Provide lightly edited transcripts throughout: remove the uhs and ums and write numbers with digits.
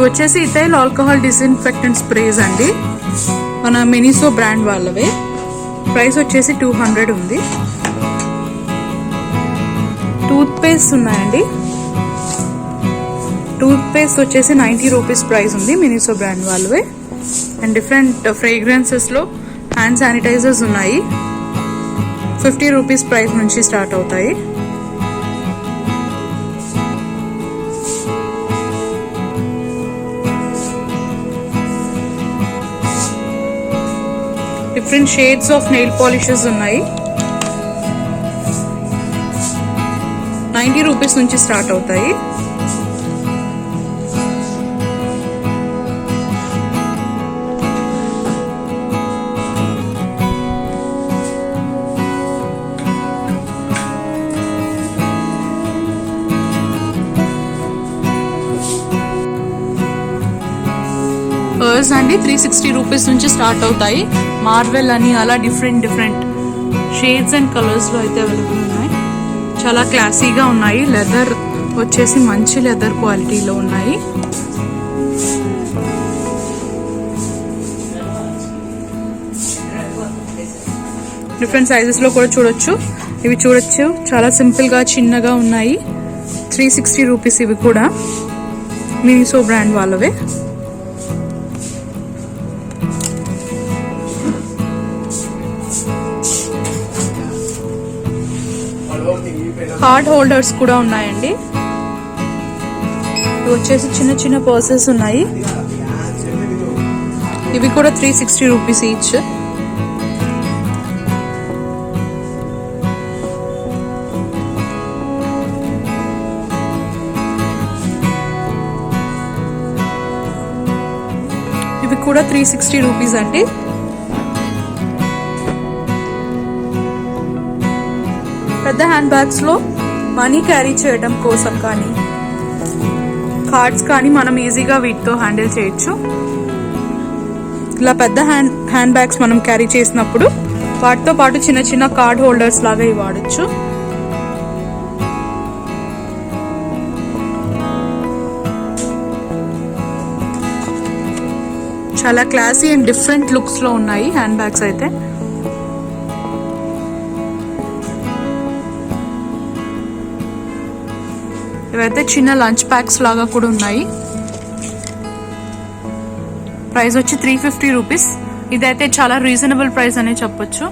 వచ్చేసి ethyl alcohol disinfectant sprays అండి, మన మినిసో బ్రాండ్ వాళ్ళవే. ప్రైస్ వచ్చేసి 200 ఉంది. టూత్ పేస్ట్ ఉన్నాయండి. టూత్ పేస్ట్ వచ్చేసి 90 రూపీస్ ప్రైస్ ఉంది, మినిసో బ్రాండ్ వాళ్ళవే. అండ్ డిఫరెంట్ ఫ్రేగ్రెన్సెస్లో హ్యాండ్ శానిటైజర్స్ ఉన్నాయి. 50 రూపీస్ ప్రైస్ నుంచి స్టార్ట్ అవుతాయి. Different shades of nail polishes ఉన్నాయి. 90 రూపీస్ నుంచి స్టార్ట్ అవుతాయి. అండి 360 రూపీస్ నుంచి స్టార్ట్ అవుతాయి. మార్వెల్ అని అలా డిఫరెంట్ షేడ్స్ అండ్ కలర్స్లో అయితే అవైలబుల్ ఉన్నాయి. చాలా క్లాసీగా ఉన్నాయి. లెదర్ వచ్చేసి మంచి లెదర్ క్వాలిటీలో ఉన్నాయి. డిఫరెంట్ సైజెస్లో కూడా చూడొచ్చు. ఇవి చూడొచ్చు, చాలా సింపుల్గా చిన్నగా ఉన్నాయి. 360 రూపీస్ ఇవి కూడా, మినిసో బ్రాండ్ వాళ్ళవే. కార్డ్ హోల్డర్స్ కూడా ఉన్నాయండి. ఇవి వచ్చేసి చిన్న పర్సెస్ ఉన్నాయి. ఇవి కూడా 360 రూపీస్ ఈచ్. ఇవి కూడా 360 రూపీస్ అండి. పెద్ద హ్యాండ్ బ్యాగ్స్లో మనీ క్యారీ చేయడం కోసం కానీ కార్డ్స్ కానీ మనం ఈజీగా వీటితో హ్యాండిల్ చేయొచ్చు. ఇలా పెద్ద హ్యాండ్ బ్యాగ్స్ మనం క్యారీ చేసినప్పుడు వాటితో పాటు చిన్న కార్డ్ హోల్డర్స్ లాగా ఇవి వాడచ్చు. చాలా క్లాసీ అండ్ డిఫరెంట్ లుక్స్లో ఉన్నాయి హ్యాండ్ బ్యాగ్స్ అయితే. ఇవైతే చిన్న లంచ్ ప్యాక్స్ లాగా కూడా ఉన్నాయి. ప్రైస్ వచ్చి 350 రూపీస్. ఇదైతే చాలా రీజనబుల్ ప్రైస్ అనే చెప్పొచ్చు.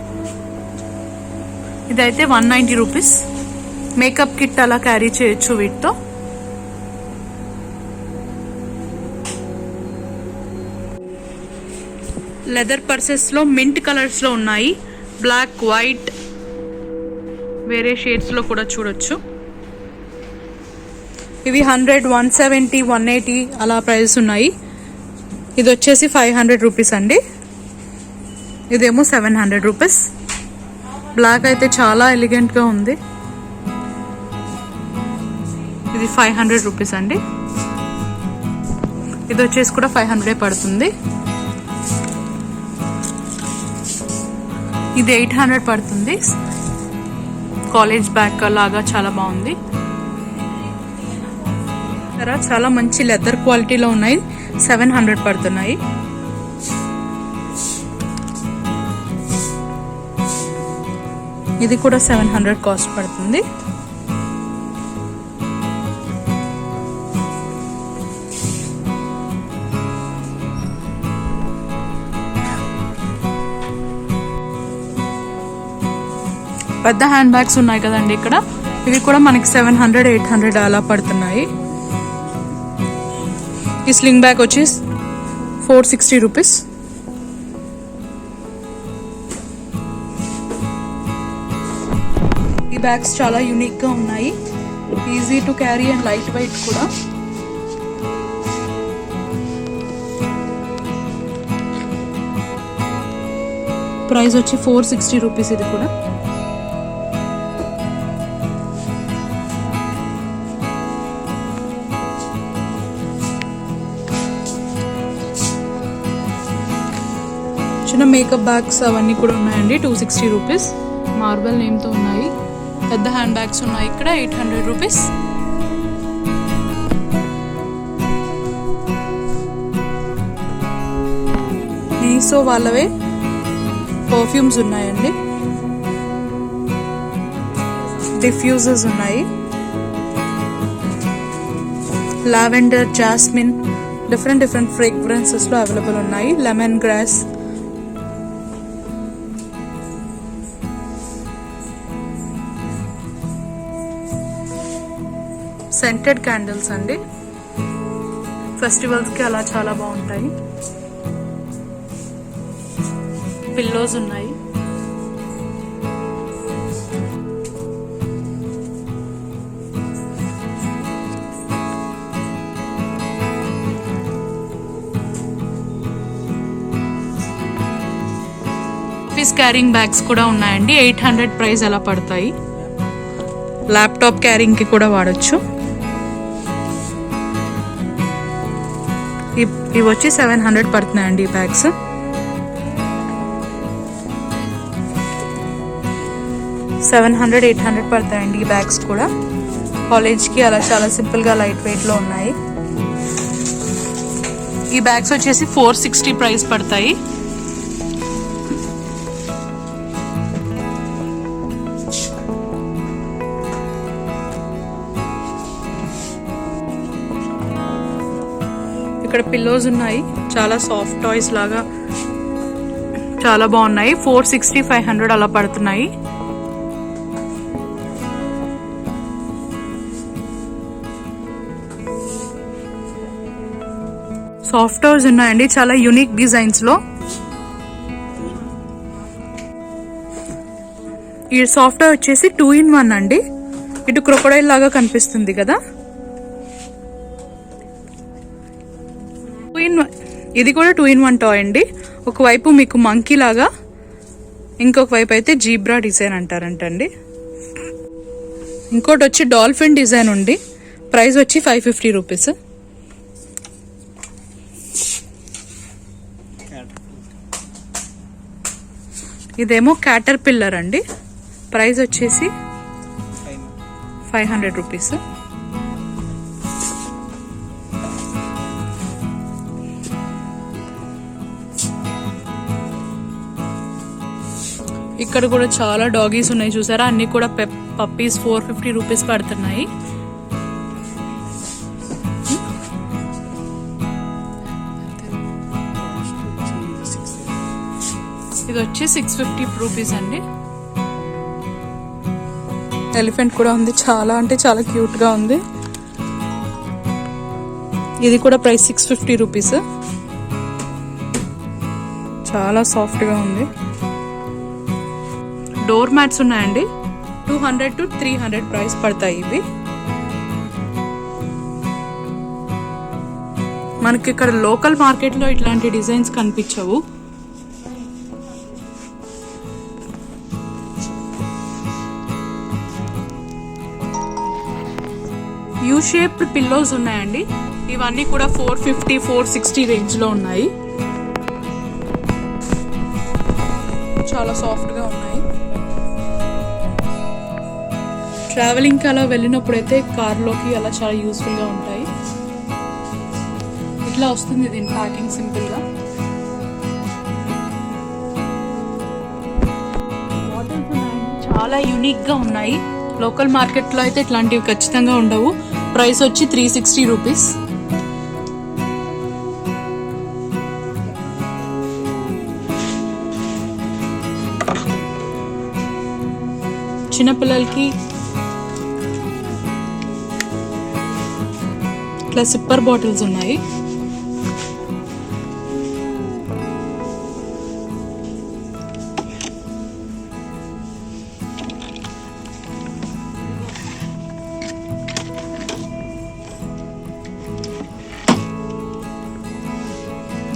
ఇదైతే 190 రూపీస్. మేకప్ కిట్ అలా క్యారీ చేయొచ్చు వీటితో. లెదర్ పర్సెస్లో మింట్ కలర్స్లో ఉన్నాయి. బ్లాక్, వైట్, వేరే షేడ్స్లో కూడా చూడొచ్చు. ఇవి 100, 170, 180 అలా ప్రైస్ ఉన్నాయి. ఇది వచ్చేసి 500 రూపీస్ అండి. ఇదేమో 700 రూపీస్. బ్లాక్ అయితే చాలా ఎలిగెంట్గా ఉంది. ఇది 500 రూపీస్ అండి. ఇది వచ్చేసి కూడా 500 పడుతుంది. ఇది 800 పడుతుంది. కాలేజ్ బ్యాగ్ లాగా చాలా బాగుంది. చాలా మంచి లెదర్ క్వాలిటీలో ఉన్నాయి. 700 పడుతున్నాయి. ఇది కూడా 700 కాస్ట్ పడుతుంది. పెద్ద హ్యాండ్ బ్యాగ్స్ ఉన్నాయి కదండి ఇక్కడ. ఇవి కూడా మనకి 700, 800 అలా పడుతున్నాయి. ఈ స్లింగ్ బ్యాగ్ వచ్చి 460 రూపీస్. ఈ బ్యాగ్స్ చాలా యూనిక్గా ఉన్నాయి. Easy to carry and light weight కూడా. ప్రైస్ వచ్చి 460 రూపీస్. ఇది కూడా చిన్న మేకప్ బ్యాగ్స్ అవన్నీ కూడా ఉన్నాయండి. 260 రూపీస్. మార్బల్ నేమ్తో ఉన్నాయి. పెద్ద హ్యాండ్ బ్యాగ్స్ ఉన్నాయి ఇక్కడ 800 రూపీస్. మీషో వాళ్ళవే పర్ఫ్యూమ్స్ ఉన్నాయండి, డిఫ్యూజర్స్ ఉన్నాయి, లావెండర్, జాస్మిన్, డిఫరెంట్ ఫ్రేగ్రెన్సెస్లో అవైలబుల్ ఉన్నాయి. లెమన్ గ్రాస్, సెంటెడ్ క్యాండిల్స్ అండి, ఫెస్టివల్స్కి అలా చాలా బాగుంటాయి. పిల్లోస్ ఉన్నాయి, ఆఫీస్ క్యారింగ్ బ్యాగ్స్ కూడా ఉన్నాయండి. 800 ప్రైస్ అలా పడతాయి. ల్యాప్టాప్ క్యారింగ్కి కూడా వాడచ్చు. ఇవి వచ్చి 700 పడుతున్నాయండి ఈ బ్యాగ్స్. $700-800 పడతాయండి ఈ బ్యాగ్స్ కూడా. కాలేజ్కి అలా చాలా సింపుల్గా లైట్ వెయిట్లో ఉన్నాయి. ఈ బ్యాగ్స్ వచ్చేసి 460 ప్రైస్ పడతాయి. ఇక్కడ పిల్లోస్ ఉన్నాయి, చాలా సాఫ్ట్ టాయ్స్ లాగా చాలా బాగున్నాయి. 460-500 అలా పడుతున్నాయి. సాఫ్ట్ టాయ్స్ ఉన్నాయండి, చాలా యూనిక్ డిజైన్స్ లో. ఈ సాఫ్ట్ టాయ్ వచ్చేసి 2-in-1 అండి. ఇటు క్రొకొడైల్ లాగా కనిపిస్తుంది కదా, ఇది కూడా 2-in-1 టాయ్ అండి. ఒకవైపు మీకు మంకీ లాగా, ఇంకొక వైపు అయితే జీబ్రా డిజైన్ అంటారంటండి. ఇంకోటి వచ్చి డాల్ఫిన్ డిజైన్ ఉంది. ప్రైస్ వచ్చి 550 రూపీస్. ఇదేమో క్యాటర్ పిల్లర్ అండి. ప్రైస్ వచ్చేసి 500 రూపీస్. ఇక్కడ కూడా చాలా డాగీస్ ఉన్నాయి చూసారా, అన్ని కూడా పప్పీస్. 450 రూపీస్ పడుతున్నాయి. ఇది వచ్చి 650 రూపీస్ అండి. ఎలిఫెంట్ కూడా ఉంది, చాలా అంటే చాలా క్యూట్ గా ఉంది. ఇది కూడా ప్రైస్ 650 రూపీస్. చాలా సాఫ్ట్ గా ఉంది. డోర్ మ్యాట్స్ ఉన్నాయండి, 200-300 ప్రైస్ పడతాయి ఇవి. మనకి ఇక్కడ లోకల్ మార్కెట్లో ఇట్లాంటి డిజైన్స్ కనిపించవు. యూ షేప్డ్ పిల్లోస్ ఉన్నాయండి. ఇవన్నీ కూడా 450-460 రేంజ్ లో ఉన్నాయి. చాలా సాఫ్ట్ గా ఉన్నాయి. ట్రావెలింగ్కి అలా వెళ్ళినప్పుడైతే కార్లోకి అలా చాలా యూస్ఫుల్గా ఉంటాయి. ఇట్లా వస్తుంది దీని ప్యాకింగ్ సింపుల్గా. బాటిల్స్ ఉన్నాయండి, చాలా యూనిక్గా ఉన్నాయి. లోకల్ మార్కెట్లో అయితే ఇట్లాంటివి ఖచ్చితంగా ఉండవు. ప్రైస్ వచ్చి 360 రూపీస్. చిన్నపిల్లలకి ఇట్లా సిప్పర్ బాటిల్స్ ఉన్నాయి.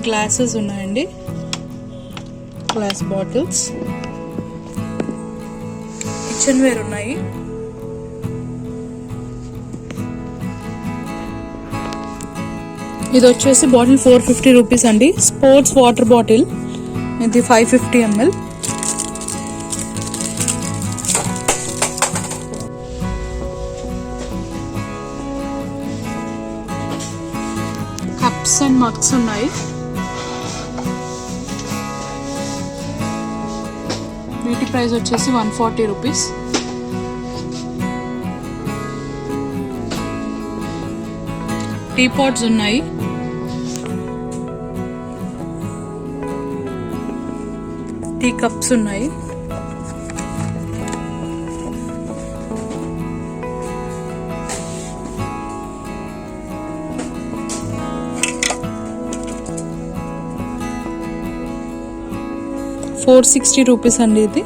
గ్లాసెస్ ఉన్నాయండి, గ్లాస్ బాటిల్స్. కిచెన్ వేర్ ఉన్నాయి. ఇది వచ్చేసి బాటిల్ 450 రూపీస్ అండి. స్పోర్ట్స్ వాటర్ బాటిల్, ఇది 550 ml. కప్స్ అండ్ మగ్స్ ఉన్నాయి. ప్రైస్ వచ్చేసి 140 రూపీస్. టీ పాట్స్ ఉన్నాయి. టీ కప్స్ ఉన్నాయి. ₹460 అండి ఇది.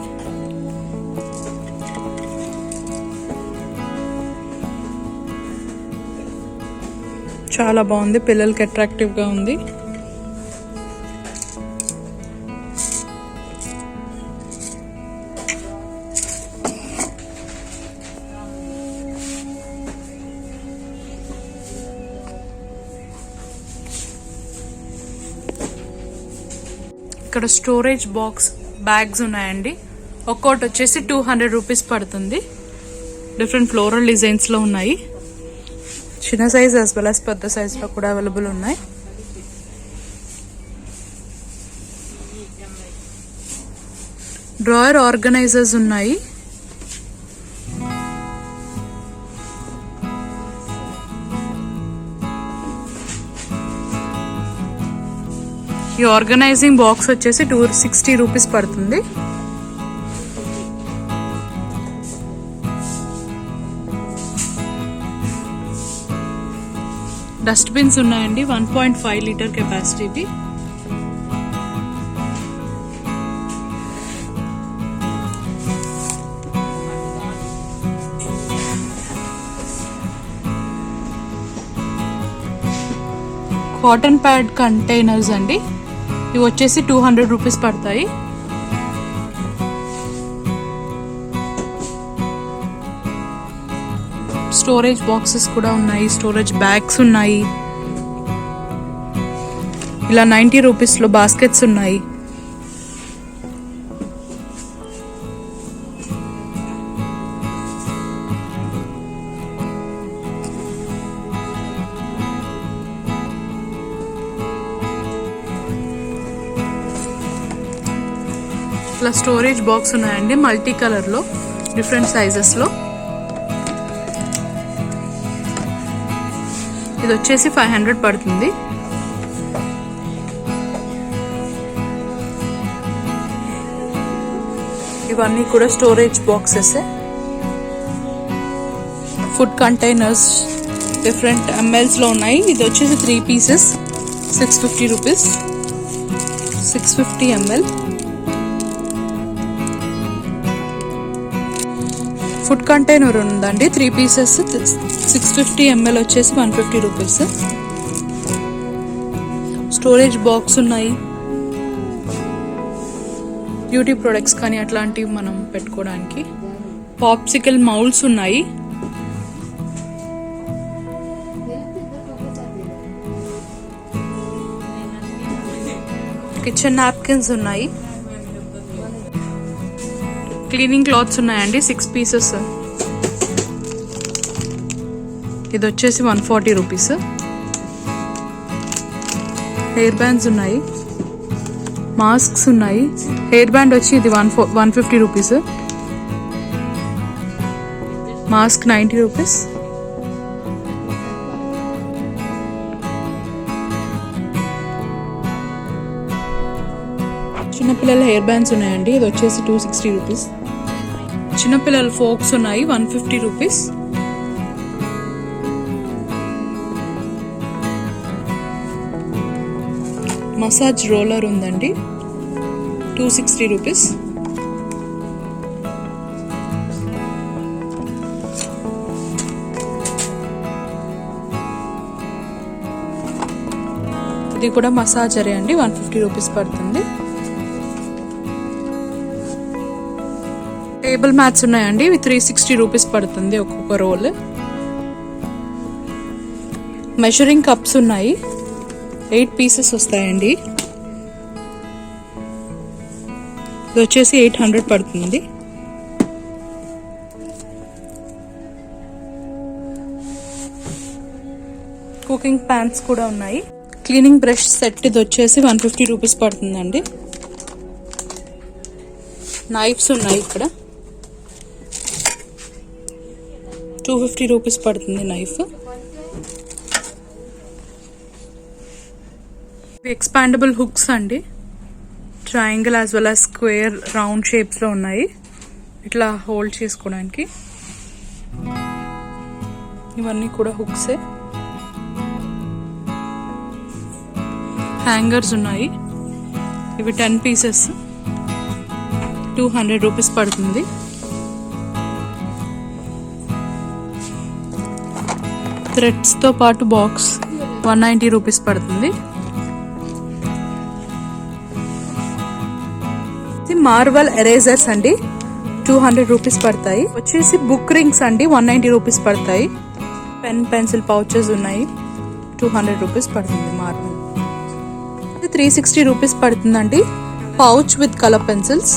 చాలా బాగుంది, పిల్లలకి అట్రాక్టివ్గా ఉంది. ఇక్కడ స్టోరేజ్ బాక్స్ బ్యాగ్స్ ఉన్నాయండి. ఒక్కోటి వచ్చేసి 200 రూపీస్ పడుతుంది. డిఫరెంట్ ఫ్లోరల్ డిజైన్స్లో ఉన్నాయి. చిన్న సైజ్ యాజ్ వెల్ యాజ్ పెద్ద సైజ్లో కూడా అవైలబుల్ ఉన్నాయి. డ్రాయర్ ఆర్గనైజర్స్ ఉన్నాయి. ఈ ఆర్గనైజింగ్ బాక్స్ వచ్చేసి 260 రూపీస్ పడుతుంది. డస్ట్బిన్స్ ఉన్నాయండి, 1.5 litre capacity. Cotton pad containers అండి, ఇవి వచ్చేసి 200 రూపీస్ పడతాయి. స్టోరేజ్ బాక్సెస్ కూడా ఉన్నాయి, స్టోరేజ్ బ్యాగ్స్ ఉన్నాయి. ఇలా 90 రూపీస్లో బాస్కెట్స్ ఉన్నాయి. ఇట్లా స్టోరేజ్ బాక్స్ ఉన్నాయండి, మల్టీ కలర్లో, డిఫరెంట్ సైజెస్లో. ఇది వచ్చేసి 500 పడుతుంది. ఇవన్నీ కూడా storage boxes. Food containers different ఎంఎల్స్లో ఉన్నాయి. ఇది వచ్చేసి 3 pieces, 650 rupees. 650 ml. Food container ఉందండి, 3 పీసెస్, 650 ml వచ్చేసి 150 రూపీస్. స్టోరేజ్ బాక్స్ ఉన్నాయి. బ్యూటీ ప్రొడక్ట్స్ కానీ అట్లాంటివి మనం పెట్టుకోవడానికి. పాప్సికల్ మౌల్స్ ఉన్నాయి. కిచెన్ నాప్కిన్స్ ఉన్నాయి. క్లీనింగ్ క్లాత్స్ ఉన్నాయండి, 6 పీసెస్. ఇది వచ్చేసి 140 రూపీస్. హెయిర్ బ్యాండ్స్ ఉన్నాయి, మాస్క్స్ ఉన్నాయి. హెయిర్ బ్యాండ్ వచ్చి ఇది 150 రూపీస్. Mask 90 rupees. చిన్నపిల్లల హెయిర్ బ్యాండ్స్ ఉన్నాయండి, ఇది వచ్చేసి 260 రూపీస్. చిన్నపిల్లల ఫోక్స్ ఉన్నాయి, 150 రూపీస్. మసాజ్ రోలర్ ఉందండి, 260 రూపీస్. ఇది కూడా మసాజరే అండి, 150 రూపీస్ పడుతుంది. టేబుల్ మ్యాట్స్ ఉన్నాయండి, ఇవి 360 రూపీస్ పడుతుంది ఒక్కొక్క రోల్. మెజరింగ్ కప్స్ ఉన్నాయి, 8 పీసెస్ వస్తాయండి. ఇది వచ్చేసి 800 పడుతుంది. కుకింగ్ ప్యాన్స్ కూడా ఉన్నాయి. క్లీనింగ్ బ్రష్ సెట్ ఇది వచ్చేసి 150 రూపీస్ పడుతుందండి. నైఫ్స్ ఉన్నాయి ఇక్కడ. 250 రూపీస్ పడుతుంది నైఫ్. ఎక్స్పాండబుల్ హుక్స్ అండి. Triangle as well as square, round shapes లో ఉన్నాయి. ఇట్లా హోల్డ్ చేసుకోవడానికి. ఇవన్నీ కూడా హుక్సే. హ్యాంగర్స్ ఉన్నాయి. ఇవి 10 పీసెస్ 200 రూపీస్ పడుతుంది. థ్రెడ్స్ తో పాటు బాక్స్ 190 రూపీస్ పడుతుంది. మార్వల్ ఎరేజర్స్ అండి, 200 రూపీస్ పడతాయి. వచ్చేసి బుక్ రింగ్స్ అండి, 190 రూపీస్ పడతాయి. పెన్ పెన్సిల్ పౌచెస్ ఉన్నాయి, 200 రూపీస్ పడుతుంది. మార్వల్ 360 రూపీస్ పడుతుందండి. Pouch with colour pencils,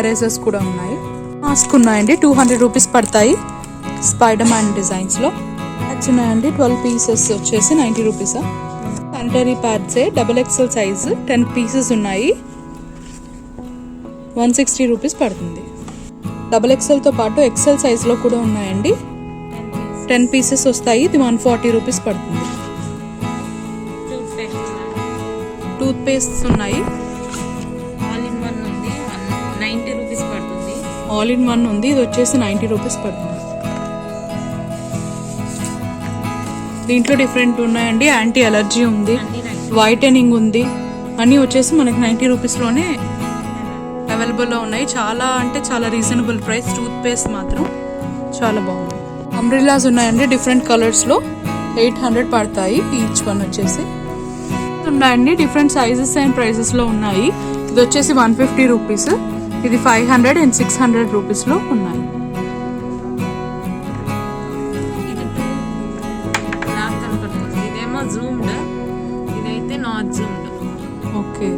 erasers కూడా ఉన్నాయి. మాస్క్ ఉన్నాయండి, 200 రూపీస్ పడతాయి. స్పైడర్ మ్యాన్ డిజైన్స్ లో ఉన్నాయండి. 12 పీసెస్ వచ్చేసి 90 rupees. Sanitary pads XXL size 10 pieces ఉన్నాయి, 160 రూపీస్ పడుతుంది. XXL తో పాటు XL సైజ్ లో కూడా ఉన్నాయండి. 10 పీసెస్ వస్తాయి. ఇది 140 రూపీస్ పడుతుంది. టూత్ పేస్ట్ ఉన్నాయి. ఆల్ ఇన్ వన్ ఉంది, 90 రూపీస్ పడుతుంది. ఆల్ ఇన్ వన్ ఉంది, ఇది వచ్చేసి 90 రూపీస్ పడుతుంది. దీంట్లో డిఫరెంట్ ఉన్నాయండి. యాంటీ అలర్జీ ఉంది, వైటనింగ్ ఉంది. అన్నీ వచ్చేసి మనకి 90 రూపీస్లోనే అవైలబుల్లో ఉన్నాయి. చాలా అంటే చాలా రీజనబుల్ ప్రైస్. టూత్ పేస్ట్ మాత్రం చాలా బాగుంది. అంబ్రిల్లాస్ ఉన్నాయండి, డిఫరెంట్ కలర్స్లో 800 పడతాయి ఈచ్ వన్. వచ్చేసి ఉన్నాయండి, డిఫరెంట్ సైజెస్ అండ్ ప్రైజెస్లో ఉన్నాయి. ఇది వచ్చేసి 150 రూపీస్, ఇది 500 అండ్ 600 రూపీస్లో ఉన్నాయి. ఇదేమో జూమ్డ్, ఇదైతే not zoomed. Okay.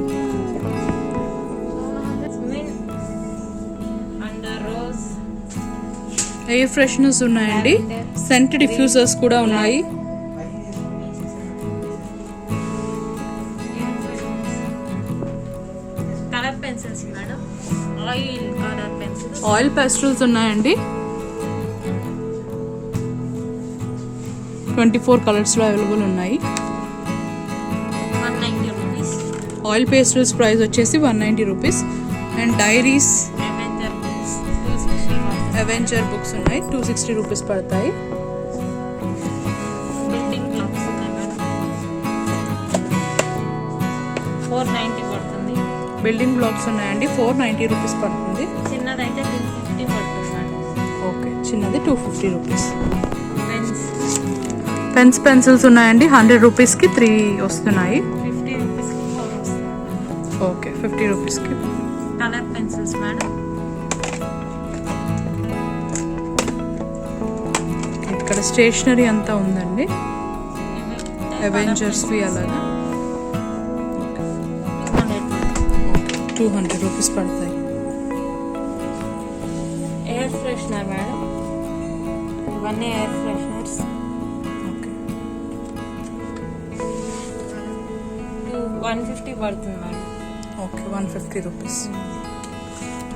Air fresheners ఉన్నాయండి, సెంట్ డిఫ్యూజర్స్ కూడా ఉన్నాయి. Colour pencils madam, oil colour pencils, oil pastels ఉన్నాయండి. 24 కలర్స్లో అవైలబుల్ ఉన్నాయి. 190 రూపీస్. ఆయిల్ పేస్టల్స్ ప్రైస్ వచ్చేసి 190 rupees. And diaries Avenger books ఉన్నాయి, 260 రూపీస్ పడతాయి. బిల్డింగ్ బ్లాక్స్ ఉన్నాయి మేడం, 490 పడుతుంది. బిల్డింగ్ బ్లాక్స్ ఉన్నాయండి, 490 రూపీస్ పడుతుంది. చిన్నదైతే 250 పడుతుంది మేడం. ఓకే, చిన్నది 250 రూపీస్. పెన్స్ పెన్సిల్స్ ఉన్నాయండి, 100 రూపీస్కి 3 వస్తున్నాయి. 50 రూపీస్కి 4 వస్తుంది. ఓకే, 50 రూపీస్కి. కలర్ పెన్సిల్స్ మేడం, ఇక్కడ స్టేషనరీ అంతా ఉందండి, అవెంజర్స్వి అలాగా. 200 రూపీస్ పడతాయి. ఎయిర్ ఫ్రెషనర్ మేడం, ఇవన్నీ ఎయిర్ ఫ్రెషనర్స్. ఓకే, 150 పడుతుంది మేడం. Okay, 150 rupees.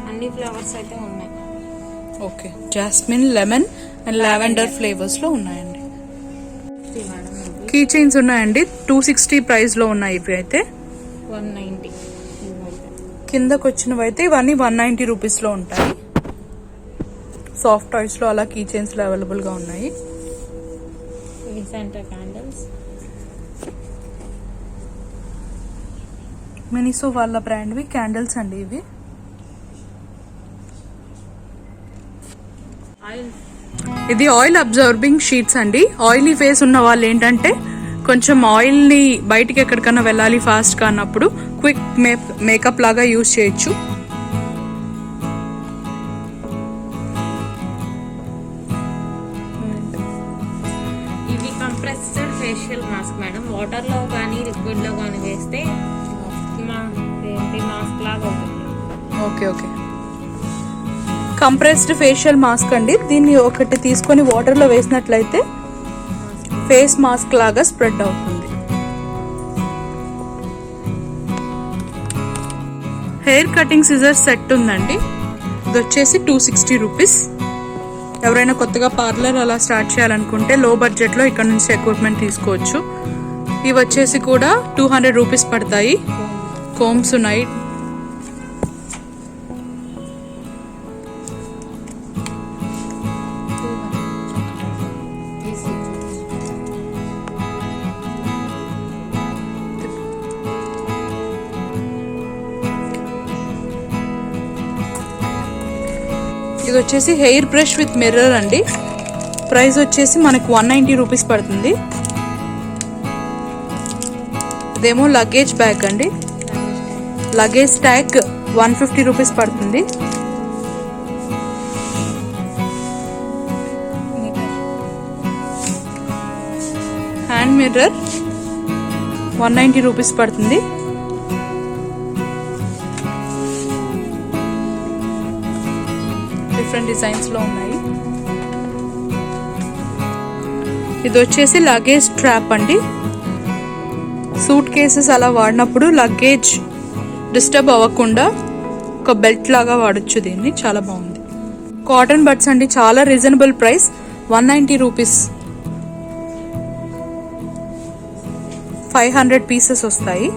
అన్ని ఫ్లేవర్స్ అయితే ఉన్నాయి. Okay, jasmine, lemon and lavender flavours లో ఉన్నాయండి. కీ చైన్స్ ఉన్నాయండి, 260 ప్రైస్ లో ఉన్నాయి. ఇవి అయితే 190. కిందకు వచ్చినవి అయితే ఇవన్నీ 190 రూపీస్ లో ఉంటాయి. సాఫ్ట్ టాయ్స్ లో అలా కీ చైన్స్ లో అవైలబుల్ గా ఉన్నాయి. ఇవి సెంటర్ క్యాండిల్స్, మినిసో వాళ్ళ బ్రాండ్వి క్యాండిల్స్ అండి ఇవి. ఇది ఆయిల్ అబ్జర్బింగ్ షీట్స్ అండి. ఆయిలీ ఫేస్ ఉన్న వాళ్ళు ఏంటంటే కొంచెం ఆయిల్ని బయటికి ఎక్కడికన్నా వెళ్ళాలి ఫాస్ట్గా అన్నప్పుడు క్విక్ మేకప్ లాగా యూజ్ చేయొచ్చు. ఇవి కంప్రెస్డ్ ఫేషియల్ మాస్క్ మేడం, వాటర్లో కానీ లిక్విడ్లో కానీ వేస్తే మాస్క్ లాగా అవుతుంది. Okay okay, compressed facial mask అండి. దీన్ని ఒకటి తీసుకొని వాటర్లో వేసినట్లయితే ఫేస్ మాస్క్ లాగా స్ప్రెడ్ అవుతుంది. హెయిర్ కటింగ్ సిజర్ సెట్ ఉందండి. ఇది వచ్చేసి 260 రూపీస్. ఎవరైనా కొత్తగా పార్లర్ అలా స్టార్ట్ చేయాలనుకుంటే లో బడ్జెట్లో ఇక్కడ నుంచి ఎక్విప్మెంట్ తీసుకోవచ్చు. ఇవి వచ్చేసి కూడా 200 రూపీస్ పడతాయి. కోమ్స్ ఉన్నాయి. ఇది వచ్చేసి హెయిర్ బ్రష్ విత్ మిర్రర్ అండి. ప్రైస్ వచ్చేసి మనకు 190 రూపీస్ పడుతుంది. ఇదేమో లగేజ్ బ్యాగ్ అండి. లగేజ్ ట్యాగ్ 150 రూపీస్ పడుతుంది. హ్యాండ్ మిర్రర్ 190 రూపీస్ పడుతుంది. డిఫరెంట్ డిజైన్స్ లో ఉన్నాయి. ఇది వచ్చేసి లగేజ్ ట్రాప్ అండి. సూట్ కేసెస్ అలా వాడినప్పుడు లగేజ్ డిస్టర్బ్ అవ్వకుండా ఒక బెల్ట్ లాగా వాడచ్చు దీన్ని. చాలా బాగుంది. కాటన్ బడ్స్ అండి. చాలా రీజనబుల్ ప్రైస్, 190 రూపీస్. 500 పీసెస్ వస్తాయి.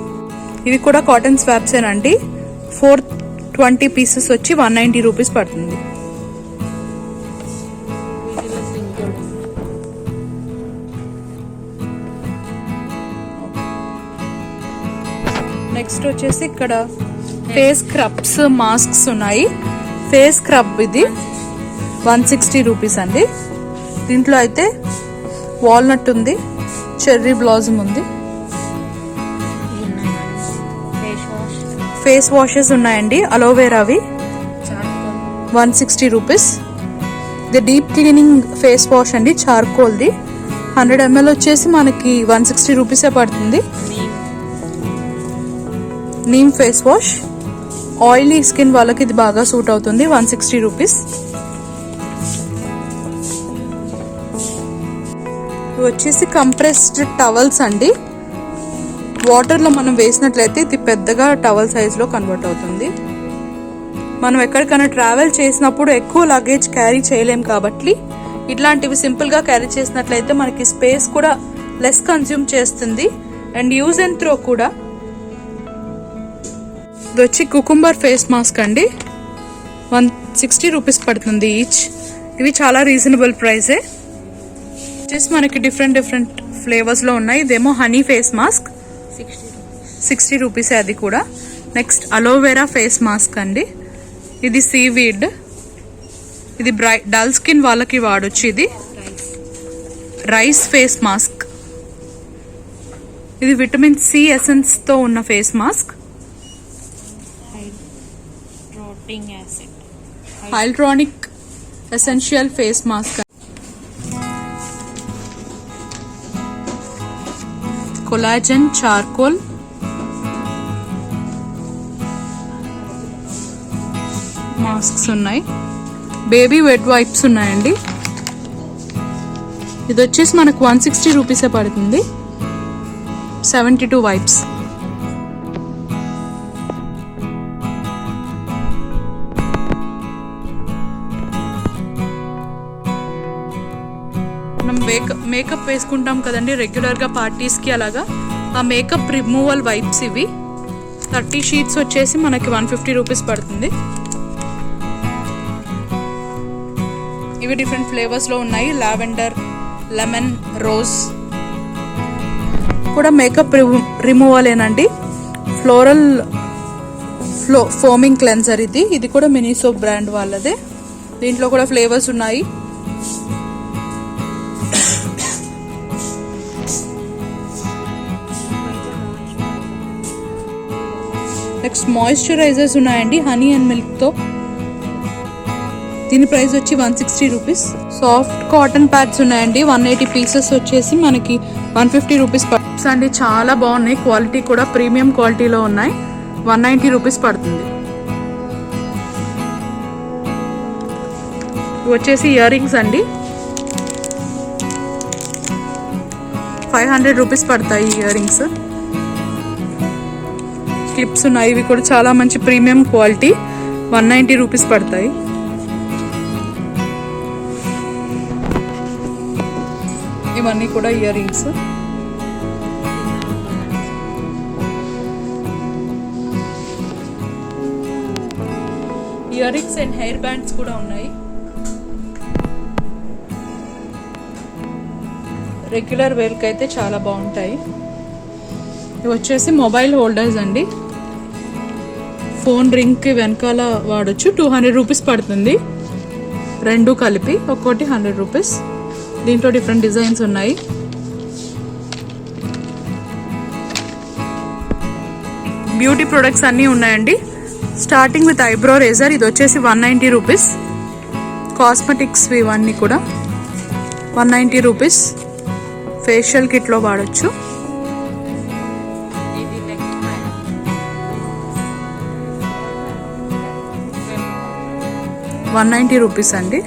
ఇవి కూడా కాటన్ స్వాప్స్ ఏనండి. 420 పీసెస్ వచ్చి 190 రూపీస్ పడుతుంది. నెక్స్ట్ వచ్చేసి ఇక్కడ ఫేస్ స్క్రబ్స్, మాస్క్స్ ఉన్నాయి. ఫేస్ స్క్రబ్ ఇది 160 రూపీస్ అండి. దీంట్లో అయితే వాల్నట్ ఉంది, చెర్రీ బ్లాజమ్ ఉంది. ఫేస్ వాషెస్ ఉన్నాయండి. అలోవెరావి 160 రూపీస్. ఇది డీప్ క్లీనింగ్ ఫేస్ వాష్ అండి, చార్కోల్ది. 100 ml వచ్చేసి మనకి 160 రూపీసే పడుతుంది. Neem face wash, oily skin వాళ్ళకి ఇది బాగా సూట్ అవుతుంది. 160 రూపీస్. వచ్చేసి కంప్రెస్డ్ టవల్స్ అండి. వాటర్లో మనం వేసినట్లయితే ఇది పెద్దగా టవల్ సైజ్లో కన్వర్ట్ అవుతుంది. మనం ఎక్కడికైనా ట్రావెల్ చేసినప్పుడు ఎక్కువ లగేజ్ క్యారీ చేయలేం కాబట్టి ఇట్లాంటివి సింపుల్గా క్యారీ చేసినట్లయితే మనకి స్పేస్ కూడా లెస్ కన్జ్యూమ్ చేస్తుంది. అండ్ యూజ్ అండ్ త్రో కూడా. ఇది వచ్చి కుకుంబర్ ఫేస్ మాస్క్ అండి. 160 రూపీస్ పడుతుంది ఈచ్. ఇవి చాలా రీజనబుల్ ప్రైసే. వచ్చేసి మనకి డిఫరెంట్ ఫ్లేవర్స్లో ఉన్నాయి. ఇదేమో హనీ ఫేస్ మాస్క్ 60 రూపీసే అది కూడా. నెక్స్ట్ అలోవెరా ఫేస్ మాస్క్ అండి. ఇది సీవీడ్. ఇది డల్ స్కిన్ వాళ్ళకి వాడొచ్చు. ఇది రైస్ ఫేస్ మాస్క్. ఇది విటమిన్ సి ఎసెన్స్తో ఉన్న face mask. Hyaluronic essential face mask. Collagen charcoal. Masks ఉన్నాయి. బేబీ వెట్ వైప్స్ ఉన్నాయండి. ఇది వచ్చేసి మనకు 160 రూపీసే పడుతుంది. 72 వైప్స్. మనం మేకప్ వేసుకుంటాం కదండి రెగ్యులర్గా పార్టీస్కి, అలాగా ఆ మేకప్ రిమూవల్ వైప్స్ ఇవి. 30 షీట్స్ వచ్చేసి మనకి 150 రూపీస్ పడుతుంది. ఇవి డిఫరెంట్ ఫ్లేవర్స్లో ఉన్నాయి. లావెండర్, లెమన్, రోజ్ కూడా మేకప్ రిమూవలేనండి. ఫ్లోరల్ ఫోమింగ్ క్లెన్సర్ ఇది. ఇది కూడా మినిసో బ్రాండ్ వాళ్ళదే. దీంట్లో కూడా ఫ్లేవర్స్ ఉన్నాయి. నెక్స్ట్ మాయిశ్చరైజర్స్ ఉన్నాయండి హనీ అండ్ మిల్క్తో. దీని ప్రైస్ వచ్చి 160 రూపీస్. సాఫ్ట్ కాటన్ ప్యాడ్స్ ఉన్నాయండి. 180 పీసెస్ వచ్చేసి మనకి 150 రూపీస్ పడుతుంది అండి. చాలా బాగున్నాయి. క్వాలిటీ కూడా ప్రీమియం క్వాలిటీలో ఉన్నాయి. 190 రూపీస్ పడుతుంది. ఇవి వచ్చేసి ఇయర్ రింగ్స్ అండి. 500 రూపీస్ పడతాయి ఇయర్ రింగ్స్. క్లిప్స్ ఉన్నాయి. ఇవి కూడా చాలా మంచి ప్రీమియం క్వాలిటీ, 190 రూపీస్ పడతాయి. ఇవన్నీ కూడా ear rings. Ear rings and hair bands కూడా ఉన్నాయి. రెగ్యులర్ వేర్కి అయితే చాలా బాగుంటాయి. ఇవి వచ్చేసి మొబైల్ హోల్డర్స్ అండి. ఫోన్ రింగ్కి వెనకాల వాడచ్చు. 200 రూపీస్ పడుతుంది రెండు కలిపి. ఒక్కోటి 100 రూపీస్. దీంట్లో డిఫరెంట్ డిజైన్స్ ఉన్నాయి. బ్యూటీ ప్రొడక్ట్స్ అన్నీ ఉన్నాయండి. Starting with eyebrow razor. ఇది వచ్చేసి 190 రూపీస్. కాస్మెటిక్స్ ఇవన్నీ కూడా 190 రూపీస్. ఫేషియల్ కిట్లో వాడచ్చు. 190 రూపీస్ అండి.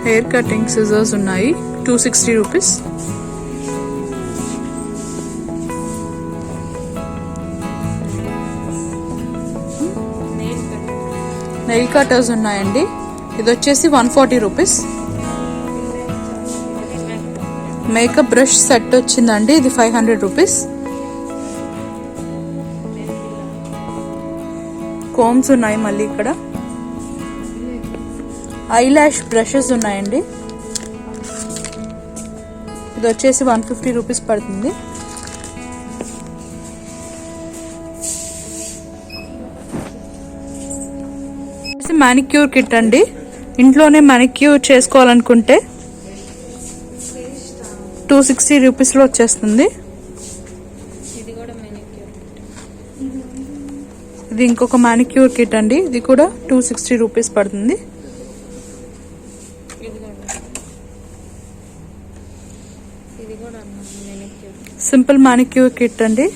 హెయిర్ కటింగ్ సిజర్స్ ఉన్నాయి, 260 రూపీస్. నెయిల్ కటర్స్ ఉన్నాయండి. ఇది వచ్చేసి 140 రూపీస్. మేకప్ బ్రష్ సెట్ వచ్చిందండి. ఇది 500 రూపీస్. కోమ్స్ ఉన్నాయి మళ్ళీ ఇక్కడ. ఐ ల్యాష్ బ్రషెస్ ఉన్నాయండి. ఇది వచ్చేసి 150 రూపీస్ పడుతుంది. మానిక్యూర్ కిట్ అండి. ఇంట్లోనే మానిక్యూర్ చేసుకోవాలనుకుంటే 260 రూపీస్లో వచ్చేస్తుంది. ఇది ఇంకొక మానిక్యూర్ కిట్ అండి. ఇది కూడా 260 రూపీస్ పడుతుంది. సింపుల్ మానిక్యూర్ కిట్ అండి.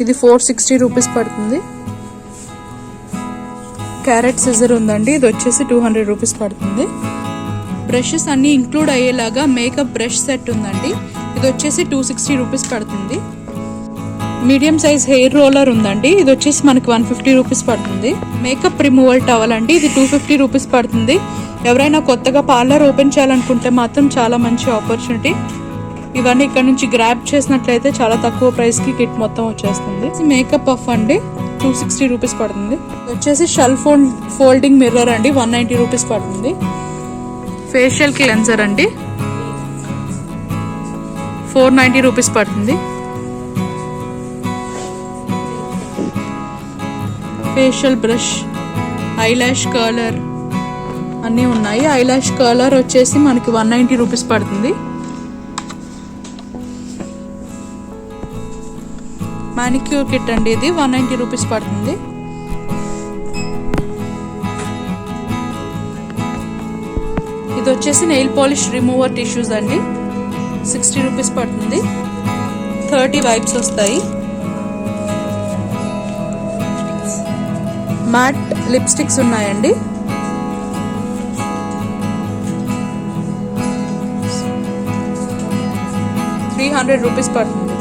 ఇది 460 రూపీస్ పడుతుంది. క్యారెట్ సిజర్ ఉందండి. ఇది వచ్చేసి 200 రూపీస్ పడుతుంది. బ్రషెస్ అన్నీ ఇంక్లూడ్ అయ్యేలాగా మేకప్ బ్రష్ సెట్ ఉందండి. ఇది వచ్చేసి 260 రూపీస్ పడుతుంది. మీడియం సైజ్ హెయిర్ రోలర్ ఉందండి. ఇది వచ్చేసి మనకి 150 రూపీస్ పడుతుంది. మేకప్ రిమూవల్ టవల్ అండి. ఇది 250 రూపీస్ పడుతుంది. ఎవరైనా కొత్తగా పార్లర్ ఓపెన్ చేయాలనుకుంటే మాత్రం చాలా మంచి ఆపర్చునిటీ. ఇవన్నీ ఇక్కడ నుంచి గ్రాబ్ చేసినట్లయితే చాలా తక్కువ ప్రైస్కి కిట్ మొత్తం వచ్చేస్తుంది. మేకప్ పఫ్ అండి, 260 రూపీస్ పడుతుంది. వచ్చేసి షెల్ఫ్ ఫోల్డింగ్ మిర్రర్ అండి, 190 రూపీస్ పడుతుంది. ఫేషియల్ క్లెన్జర్ అండి, 490 రూపీస్ పడుతుంది. ఫేషియల్ బ్రష్, ఐలాష్ కర్లర్ అన్నీ ఉన్నాయి. ఐలాష్ కర్లర్ వచ్చేసి మనకి 190 రూపీస్ పడుతుంది. మానిక్యూర్ కిట్ అండి. ఇది 190 రూపీస్ పడుతుంది. ఇది వచ్చేసి నెయిల్ పాలిష్ రిమూవర్ టిష్యూస్ అండి, 60 రూపీస్ పడుతుంది. 30 వైప్స్ వస్తాయి. మ్యాట్ లిప్స్టిక్స్ ఉన్నాయండి. ₹300 పడుతుంది.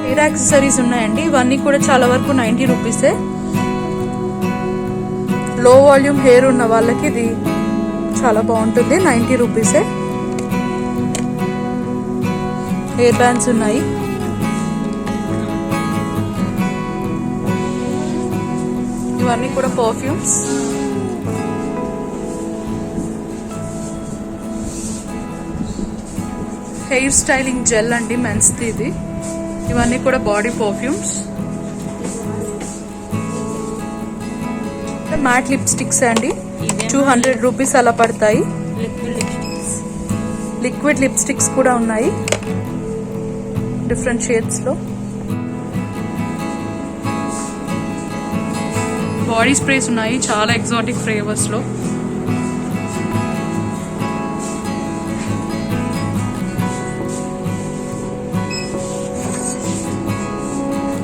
హెయిర్ యాక్సెసరీస్ ఉన్నాయండి. ఇవన్నీ కూడా చాలా వరకు 90 రూపీసే. లో వాల్యూమ్ హెయిర్ ఉన్న వాళ్ళకి ఇది చాలా బాగుంటుంది, 90 రూపీసే. హెయిర్ బ్యాండ్స్ ఉన్నాయి. ఇవన్నీ కూడా పర్ఫ్యూమ్స్. హెయిర్ స్టైలింగ్ జెల్ అండి, మెన్స్ది ఇది. ఇవన్నీ కూడా బాడీ పర్ఫ్యూమ్స్. మ్యాట్ లిప్స్టిక్స్ అండి, 200 రూపీస్ అలా పడతాయి. లిక్విడ్ లిప్స్టిక్స్ కూడా ఉన్నాయి డిఫరెంట్ షేడ్స్ లో. బాడీ స్ప్రేస్ ఉన్నాయి చాలా ఎగ్జాటిక్ ఫ్లేవర్స్ లో.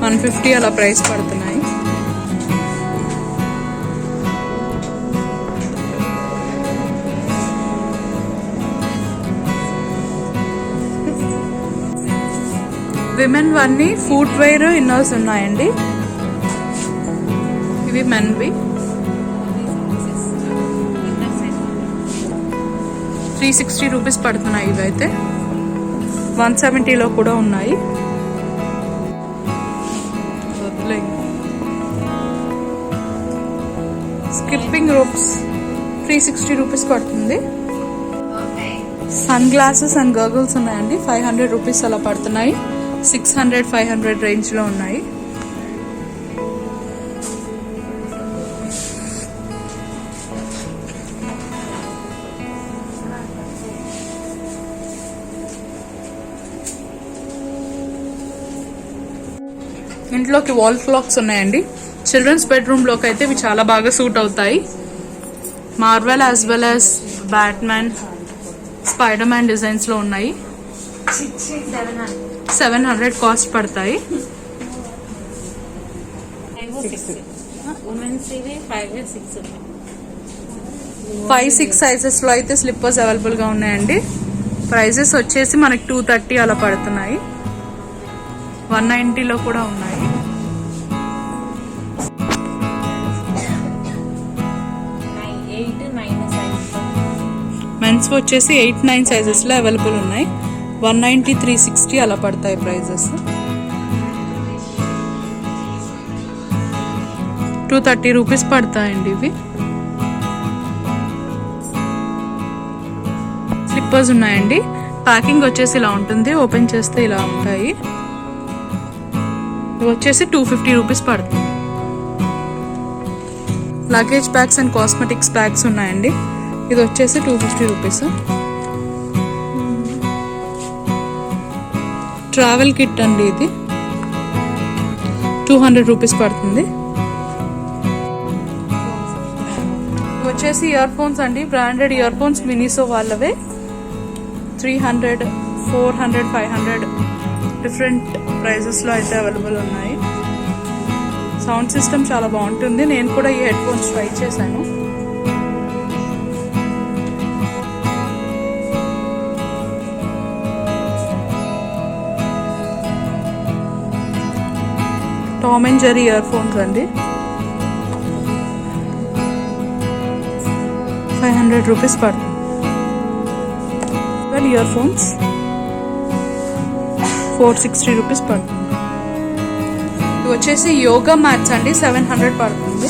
$150 అలా ప్రైస్ పడుతున్నాయి. విమెన్ వన్ని ఫుట్ వేర్ ఇన్నర్స్ ఉన్నాయండి. ఇవి మెన్వి 360 రూపీస్ పడుతున్నాయి. ఇవైతే 170లో కూడా ఉన్నాయి. స్కిప్పింగ్ రోప్స్ 360 రూపీస్ పడుతుంది. సన్ గ్లాసెస్ అండ్ గర్గల్స్ ఉన్నాయండి. 500 రూపీస్ అలా పడుతున్నాయి. 600, 500 రేంజ్లో ఉన్నాయి. ఇంట్లోకి వాల్ క్లాక్స్ ఉన్నాయండి. చిల్డ్రన్స్ బెడ్రూమ్లోకి అయితే ఇవి చాలా బాగా సూట్ అవుతాయి. Marvel as well as Batman, spider man డిజైన్స్లో ఉన్నాయి. 700 కాస్ట్ పడతాయి. 5-6 సైజెస్లో అయితే స్లిప్పర్స్ అవైలబుల్గా ఉన్నాయండి. ప్రైజెస్ వచ్చేసి మనకి 230 అలా పడుతున్నాయి. 190లో కూడా ఉన్నాయి. మెన్స్ వచ్చేసి 8-9 సైజెస్లో అవైలబుల్ ఉన్నాయి. 190, 360 అలా పడతాయి ప్రైజెస్. 230 రూపీస్ పడతాయండి ఇవి. స్లిప్పర్స్ ఉన్నాయండి. ప్యాకింగ్ వచ్చేసి ఇలా ఉంటుంది. ఓపెన్ చేస్తే ఇలా ఉంటాయి. ఇవి వచ్చేసి 250 రూపీస్ పడుతుంది. Luggage bags and cosmetics bags ఉన్నాయండి. ఇది వచ్చేసి 250 రూపీస్. ట్రావెల్ కిట్ అండి. ఇది 200 రూపీస్ పడుతుంది. ఇవి వచ్చేసి ఇయర్ ఫోన్స్ అండి. బ్రాండెడ్ ఇయర్ ఫోన్స్ మినిసో వాళ్ళవే. 300, 400, 500 డిఫరెంట్ ప్రైజెస్లో అయితే అవైలబుల్ ఉన్నాయి. సౌండ్ సిస్టమ్ చాలా బాగుంటుంది. నేను కూడా ఈ హెడ్ ఫోన్స్ ట్రై చేశాను. Tom and Jerry ear phones అండి. 500 రూపీస్ పడుతుంది. ఇయర్ ఫోన్స్ 460 రూపీస్ పడుతుంది. ఇవి వచ్చేసి యోగా మ్యాట్స్ అండి. 700 పడుతుంది.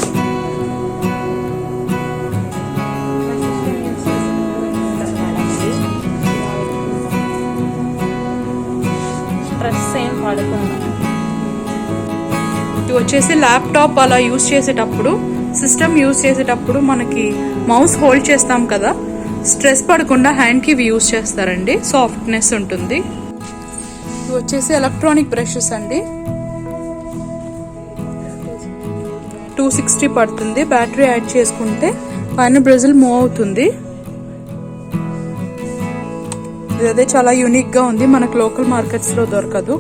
ఇవి వచ్చేసి ల్యాప్టాప్ అలా యూజ్ చేసేటప్పుడు, సిస్టమ్ యూజ్ చేసేటప్పుడు మనకి మౌస్ హోల్డ్ చేస్తాం కదా, స్ట్రెస్ పడకుండా హ్యాండ్కి ఇవి యూజ్ చేస్తారండి. సాఫ్ట్నెస్ ఉంటుంది. ఇవి వచ్చేసి ఎలక్ట్రానిక్ బ్రషెస్ అండి. 260 పడుతుంది. బ్యాటరీ యాడ్ చేసుకుంటే పైన బ్రిజిల్ మూవ్ అవుతుంది. ఇదే చాలా యూనిక్గా ఉంది. మనకు లోకల్ మార్కెట్స్లో దొరకదు.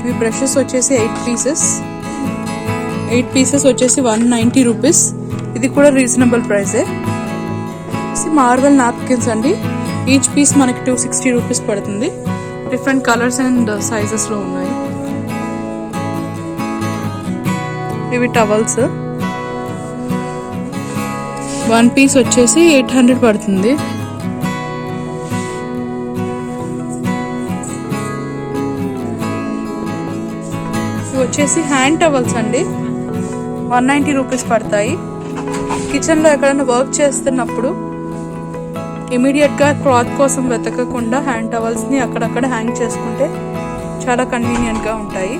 ఇవి బ్రషెస్ వచ్చేసి 8 పీసెస్ వచ్చేసి 190 రూపీస్. ఇది కూడా రీజనబుల్ ప్రైజే. మార్వెల్ నాప్కిన్స్ అండి. ఈచ్ పీస్ మనకి 260 రూపీస్ పడుతుంది. డిఫరెంట్ కలర్స్ అండ్ సైజెస్లో ఉన్నాయి. ఇవి టవల్స్. 1 పీస్ వచ్చేసి 800 పడుతుంది. ఇవి వచ్చేసి హ్యాండ్ టవల్స్ అండి. 190 రూపీస్ పడతాయి. కిచెన్లో ఎక్కడైనా వర్క్ చేస్తున్నప్పుడు ఇమీడియట్గా క్లాత్ కోసం వెతకకుండా హ్యాండ్ టవల్స్ని అక్కడక్కడ హ్యాంగ్ చేసుకుంటే చాలా కన్వీనియంట్గా ఉంటాయి.